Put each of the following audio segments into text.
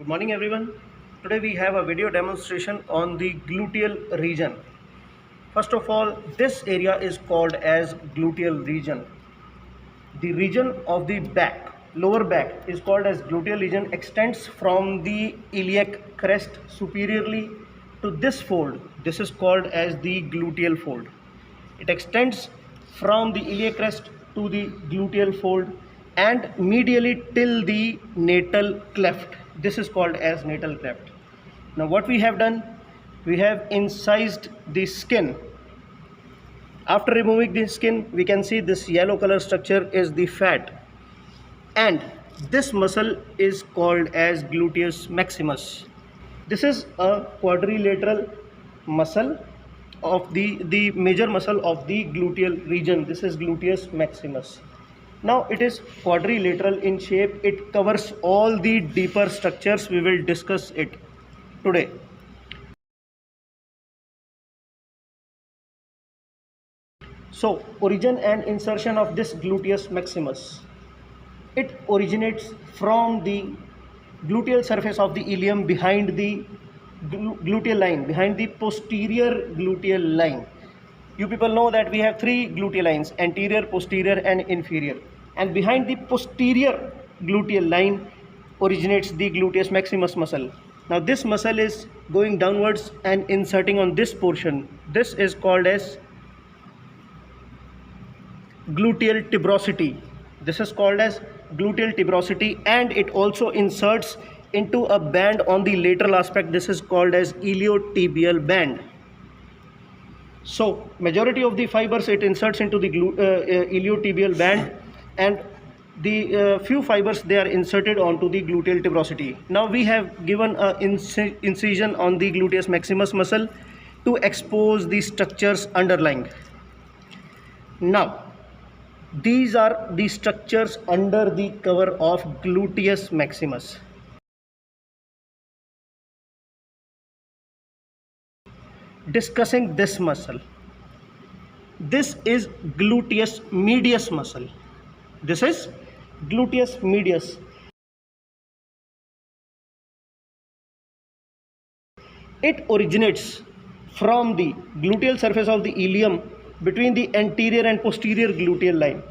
Good morning everyone. Today we have a video demonstration on the gluteal region. First of all, this area is called as gluteal region. The region of the back, lower back, is called as gluteal region, extends from the iliac crest superiorly to this fold. This is called as the gluteal fold. It extends from the iliac crest to the gluteal fold and medially till the natal cleft. This is called as natal cleft. Now what we have done, we have incised the skin. After removing the skin, we can see this yellow color structure is the fat, and this muscle is called as gluteus maximus. This is a quadrilateral muscle of the major muscle of the gluteal region. This is gluteus maximus. Now it is quadrilateral in shape. It covers all the deeper structures. We will discuss it today. So origin and insertion of this gluteus maximus. It originates from the gluteal surface of the ilium behind the gluteal line, behind the posterior gluteal line. You people know that we have three gluteal lines: anterior, posterior and inferior. And behind the posterior gluteal line originates the gluteus maximus muscle. Now this muscle is going downwards and inserting on this portion. This is called as gluteal tuberosity. This is called as gluteal tuberosity, and it also inserts into a band on the lateral aspect. This is called as iliotibial band. So majority of the fibers it inserts into the iliotibial band, and the few fibers they are inserted onto the gluteal tuberosity. Now we have given a incision on the gluteus maximus muscle to expose the structures underlying. Now these are the structures under the cover of gluteus maximus. Discussing this muscle. This is gluteus medius muscle. This is gluteus medius. It originates from the gluteal surface of the ilium between the anterior and posterior gluteal line,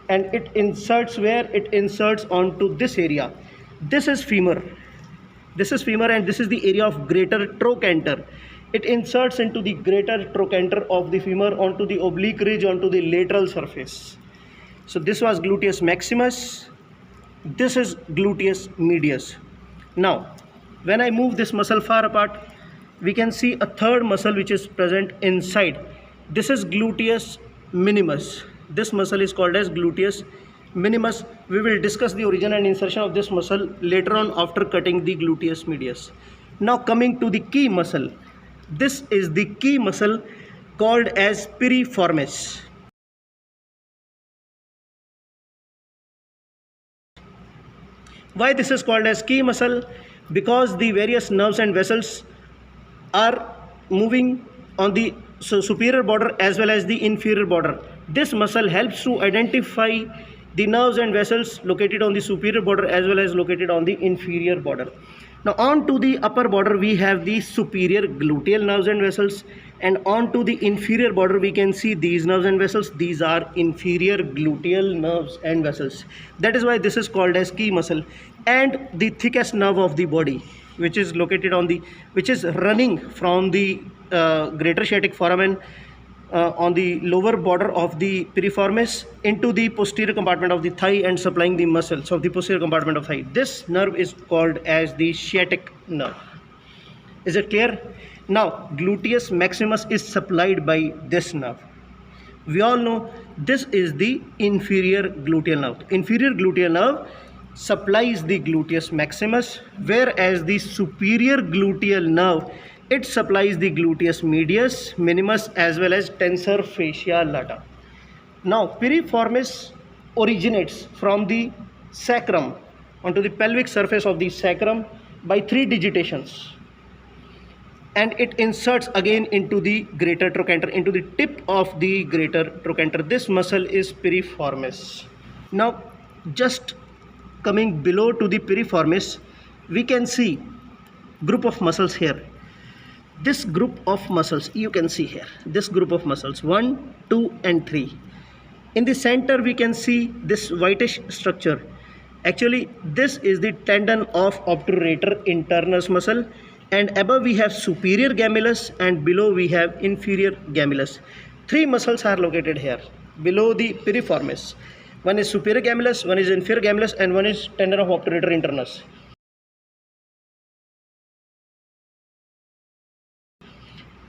and it inserts where? It inserts onto this area. This is femur. This is femur, and this is the area of greater trochanter. It inserts into the greater trochanter of the femur onto the oblique ridge, onto the lateral surface. So this was gluteus maximus. This is gluteus medius. Now when I move this muscle far apart, we can see a third muscle which is present inside. This is gluteus minimus. This muscle is called as gluteus minimus. We will discuss the origin and insertion of this muscle later on after cutting the gluteus medius. Now coming to the key muscle. This is the key muscle called as piriformis. Why this is called as key muscle? Because the various nerves and vessels are moving on the superior border as well as the inferior border. This muscle helps to identify the nerves and vessels located on the superior border as well as located on the inferior border. Now on to the upper border we have the superior gluteal nerves and vessels, and on to the inferior border we can see these nerves and vessels. These are inferior gluteal nerves and vessels. That is why this is called as key muscle. And the thickest nerve of the body, which is located on the, which is running from the greater sciatic foramen on the lower border of the piriformis into the posterior compartment of the thigh and supplying the muscles of the posterior compartment of thigh. This nerve is called as the sciatic nerve. Is it clear? Now gluteus maximus is supplied by this nerve. We all know this is the inferior gluteal nerve. Inferior gluteal nerve supplies the gluteus maximus, whereas the superior gluteal nerve, it supplies the gluteus medius, minimus as well as tensor fascia lata. Now piriformis originates from the sacrum onto the pelvic surface of the sacrum by 3 digitations, and it inserts again into the greater trochanter, into the tip of the greater trochanter. This muscle is piriformis. Now just coming below to the piriformis, we can see group of muscles here. This group of muscles you can see here, this group of muscles 1, 2 and 3. In the center we can see this whitish structure. Actually this is the tendon of obturator internus muscle, and above we have superior gemellus and below we have inferior gemellus. Three muscles are located here below the piriformis. One is superior gemellus, one is inferior gemellus, and one is tendon of obturator internus.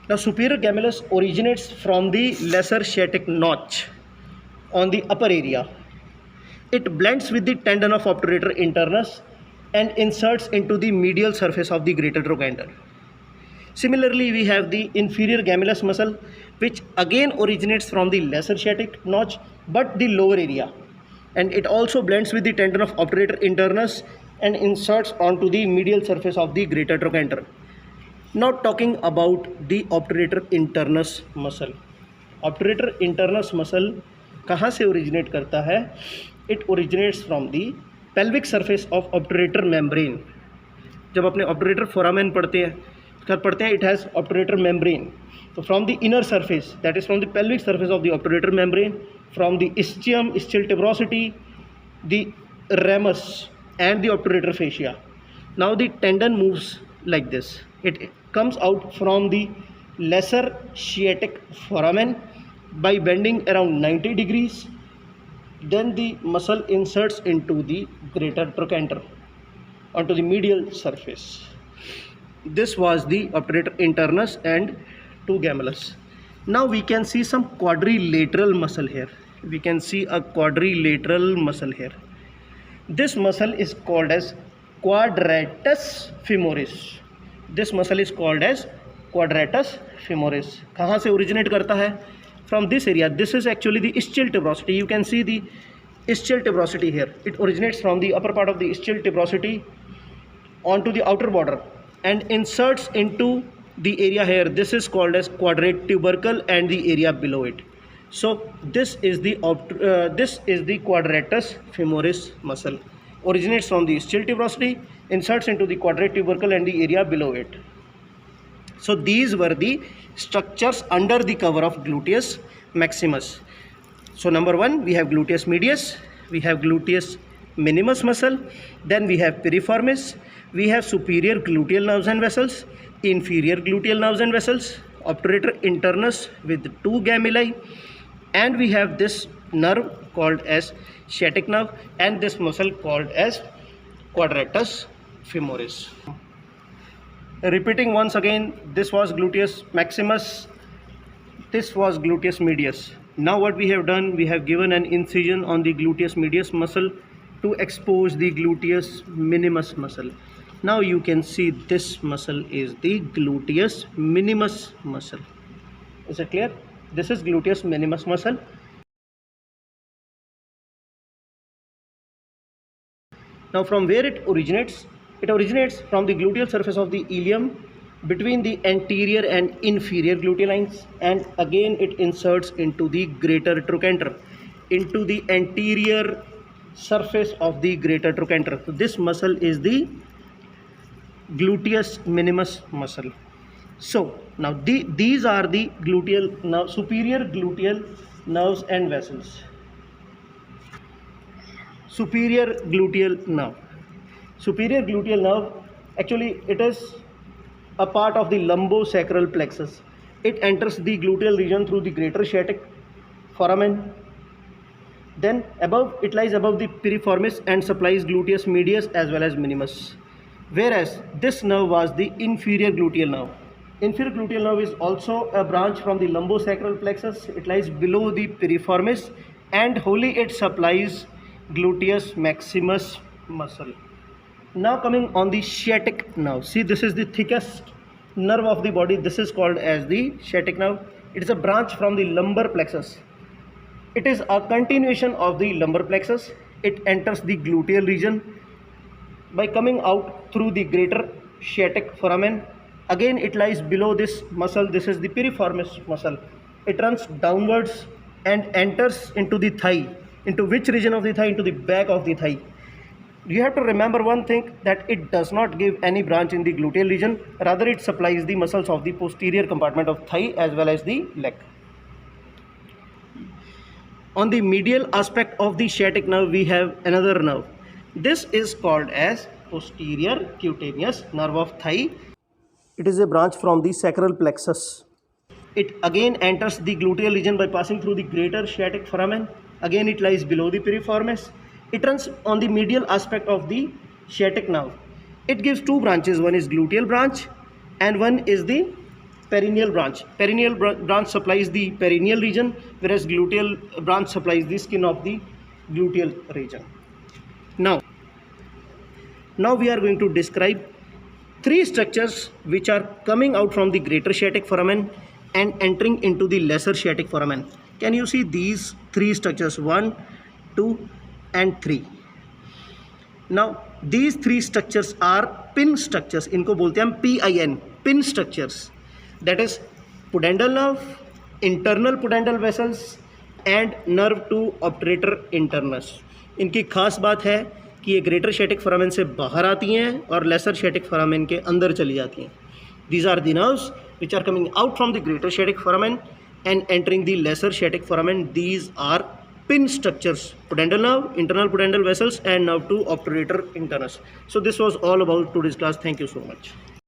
Now superior gemellus originates from the lesser sciatic notch on the upper area. It blends with the tendon of obturator internus and inserts into the medial surface of the greater trochanter. Similarly, we have the inferior gemellus muscle, which again originates from the lesser sciatic notch but the lower area, and it also blends with the tendon of obturator internus and inserts onto the medial surface of the greater trochanter. Now talking about the obturator internus muscle. Obturator internus muscle कहाँ से originate करता है? It originates from the pelvic surface of obturator membrane. जब अपने obturator foramen पढ़ते हैं it has obturator membrane. So from the inner surface, that is from the pelvic surface of the obturator membrane, from the ischium, ischial tuberosity, the ramus and the obturator fascia. Now the tendon moves like this. It comes out from the lesser sciatic foramen by bending around 90 degrees. Then the muscle inserts into the greater trochanter onto the medial surface. This was the obturator internus and two gemellus. Now we can see some quadrilateral muscle here. We can see a quadrilateral muscle here. This muscle is called as quadratus femoris. This muscle is called as quadratus femoris. कहाँ से originate करता है? From this area. This is actually the ischial tuberosity. You can see the ischial tuberosity here. It originates from the upper part of the ischial tuberosity onto the outer border and inserts into the area here. This is called as quadrate tubercle and the area below it. So this is the quadratus femoris muscle. Originates from the ischial tuberosity, inserts into the quadrate tubercle and the area below it. So these were the structures under the cover of gluteus maximus. So number one, we have gluteus medius, we have gluteus minimus muscle, then we have piriformis, we have superior gluteal nerves and vessels, inferior gluteal nerves and vessels, obturator internus with two gemelli, and we have this nerve called as sciatic nerve and this muscle called as quadratus femoris. Repeating once again, this was gluteus maximus, this was gluteus medius. Now what we have done, we have given an incision on the gluteus medius muscle to expose the gluteus minimus muscle. Now you can see this muscle is the gluteus minimus muscle. Is it clear? This is gluteus minimus muscle. Now from where it originates? It originates from the gluteal surface of the ilium between the anterior and inferior gluteal lines, and again it inserts into the greater trochanter, into the anterior surface of the greater trochanter. So this muscle is the gluteus minimus muscle. So now these are the superior gluteal nerves and vessels. Superior gluteal nerve. Superior gluteal nerve, actually it is a part of the lumbosacral plexus. It enters the gluteal region through the greater sciatic foramen. Then it lies above the piriformis and supplies gluteus medius as well as minimus. Whereas this nerve was the inferior gluteal nerve. Inferior gluteal nerve is also a branch from the lumbosacral plexus. It lies below the piriformis and wholly it supplies gluteus maximus muscle. Now coming on the sciatic nerve. See, this is the thickest nerve of the body. This is called as the sciatic nerve. It is a branch from the lumbar plexus. It is a continuation of the lumbar plexus. It enters the gluteal region by coming out through the greater sciatic foramen. Again it lies below this muscle. This is the piriformis muscle. It runs downwards and enters into the thigh. Into which region of the thigh? Into the back of the thigh. You have to remember one thing, that it does not give any branch in the gluteal region, rather it supplies the muscles of the posterior compartment of thigh as well as the leg. On the medial aspect of the sciatic nerve we have another nerve. This is called as posterior cutaneous nerve of thigh. It is a branch from the sacral plexus. It again enters the gluteal region by passing through the greater sciatic foramen. Again it lies below the piriformis. It runs on the medial aspect of the sciatic nerve. It gives two branches, one is gluteal branch and one is the perineal branch. Perineal branch supplies the perineal region, whereas gluteal branch supplies the skin of the gluteal region. Now we are going to describe three structures which are coming out from the greater sciatic foramen and entering into the lesser sciatic foramen. Can you see these three structures, 1, 2 and 3? Now these three structures are pin structures. इनको बोलते हैं हम PIN, pin structures. That is pudendal nerve, internal pudendal vessels and nerve to obturator internus. इनकी खास बात है कि ये ग्रेटर sciatic foramen से बाहर आती हैं और lesser sciatic foramen के अंदर चली जाती हैं. These are the nerves which are coming out from the greater sciatic foramen and entering the lesser sciatic foramen. These are pin structures: pudendal nerve, internal pudendal vessels and nerve to obturator internus. So this was all about today's class. Thank you so much.